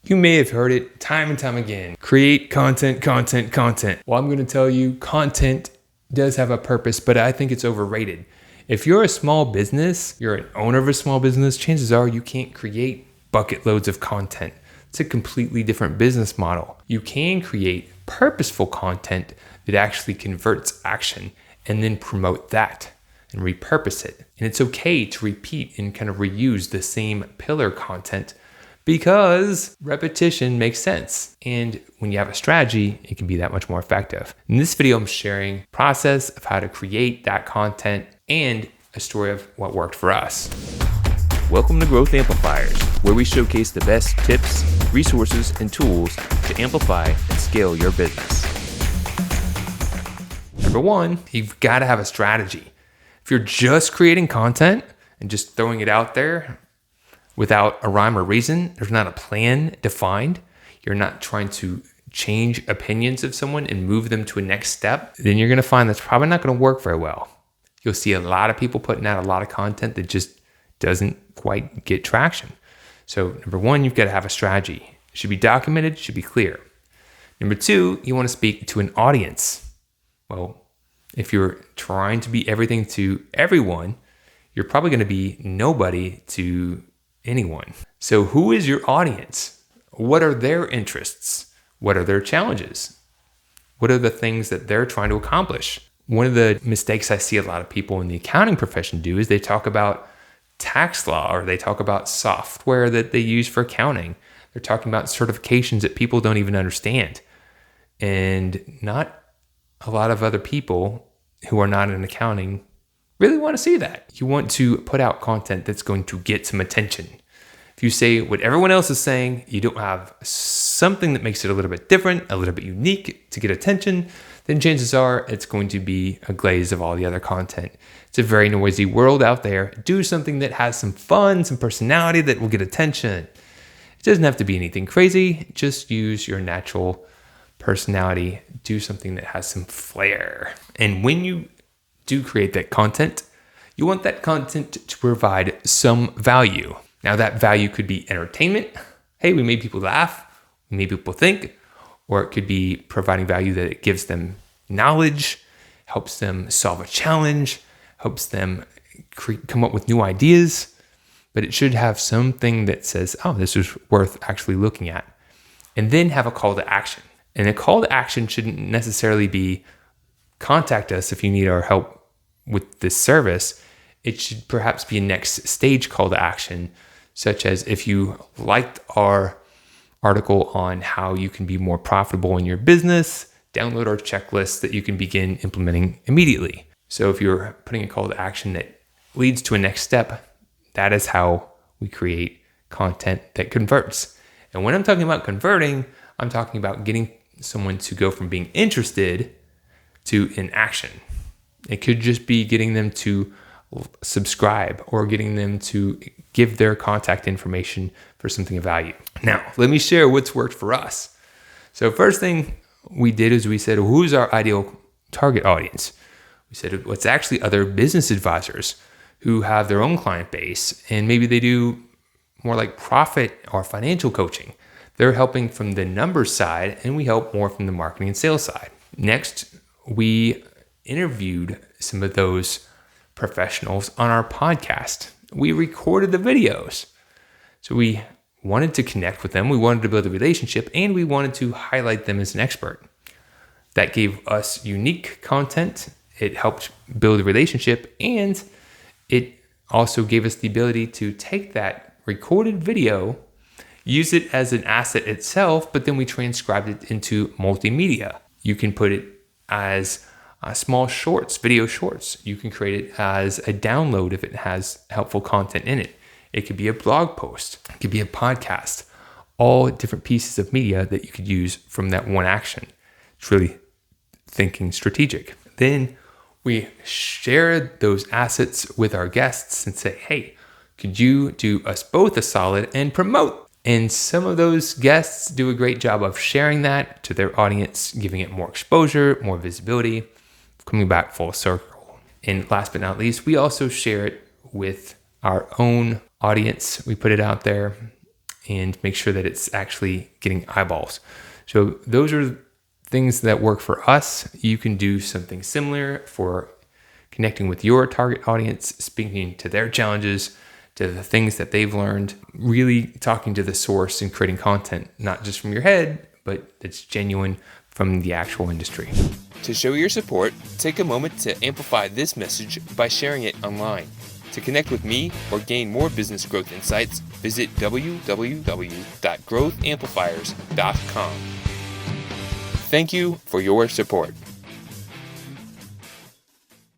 You may have heard it time and time again. Create content, content, content. Well, I'm going to tell you, content does have a purpose, but I think it's overrated. If you're a small business, you're an owner of a small business, chances are you can't create bucket loads of content. It's a completely different business model. You can create purposeful content that actually converts action and then promote that and repurpose it. And it's okay to repeat and kind of reuse the same pillar content because repetition makes sense. And when you have a strategy, it can be that much more effective. In this video, I'm sharing process of how to create that content and a story of what worked for us. Welcome to Growth Amplifiers, where we showcase the best tips, resources, and tools to amplify and scale your business. Number one, you've got to have a strategy. If you're just creating content and just throwing it out there without a rhyme or reason, there's not a plan defined, you're not trying to change opinions of someone and move them to a next step, then you're going to find that's probably not going to work very well. You'll see a lot of people putting out a lot of content that just doesn't quite get traction. So number one, you've got to have a strategy. It should be documented, it should be clear. Number two, you want to speak to an audience. Well, if you're trying to be everything to everyone, you're probably going to be nobody to anyone. So who is your audience? What are their interests? What are their challenges? What are the things that they're trying to accomplish? One of the mistakes I see a lot of people in the accounting profession do is they talk about tax law, or they talk about software that they use for accounting. They're talking about certifications that people don't even understand. And not a lot of other people who are not in accounting really want to see that. You want to put out content that's going to get some attention. If you say what everyone else is saying, you don't have something that makes it a little bit different, a little bit unique to get attention, then chances are it's going to be a glaze of all the other content. It's a very noisy world out there. Do something that has some fun, some personality that will get attention. It doesn't have to be anything crazy. Just use your natural personality. Do something that has some flair. And when you do create that content, you want that content to provide some value. Now that value could be entertainment. Hey, we made people laugh. We made people think. Or it could be providing value that it gives them knowledge, helps them solve a challenge, helps them come up with new ideas. But it should have something that says, oh, this is worth actually looking at. And then have a call to action. And a call to action shouldn't necessarily be contact us if you need our help with this service. It should perhaps be a next stage call to action, such as if you liked our article on how you can be more profitable in your business, download our checklist that you can begin implementing immediately. So if you're putting a call to action that leads to a next step, that is how we create content that converts. And when I'm talking about converting, I'm talking about getting someone to go from being interested to in action. It could just be getting them to subscribe or getting them to give their contact information for something of value. Now, let me share what's worked for us. So first thing we did is we said, who's our ideal target audience? We said, what's actually other business advisors who have their own client base, and maybe they do more like profit or financial coaching. They're helping from the numbers side, and we help more from the marketing and sales side. Next, we interviewed some of those professionals on our podcast. We recorded the videos. So we wanted to connect with them. We wanted to build a relationship, and we wanted to highlight them as an expert. That gave us unique content. It helped build a relationship, and it also gave us the ability to take that recorded video, use it as an asset itself, but then we transcribed it into multimedia. You can put it as small shorts, video shorts. You can create it as a download if it has helpful content in it. It could be a blog post. It could be a podcast. All different pieces of media that you could use from that one action. It's really thinking strategic. Then we share those assets with our guests and say, hey, could you do us both a solid and promote? And some of those guests do a great job of sharing that to their audience, giving it more exposure, more visibility, coming back full circle. And last but not least, we also share it with our own audience. We put it out there and make sure that it's actually getting eyeballs. So those are things that work for us. You can do something similar for connecting with your target audience, speaking to their challenges, to the things that they've learned, really talking to the source and creating content, not just from your head, but it's genuine from the actual industry. To show your support, take a moment to amplify this message by sharing it online. To connect with me or gain more business growth insights, visit www.growthamplifiers.com. Thank you for your support.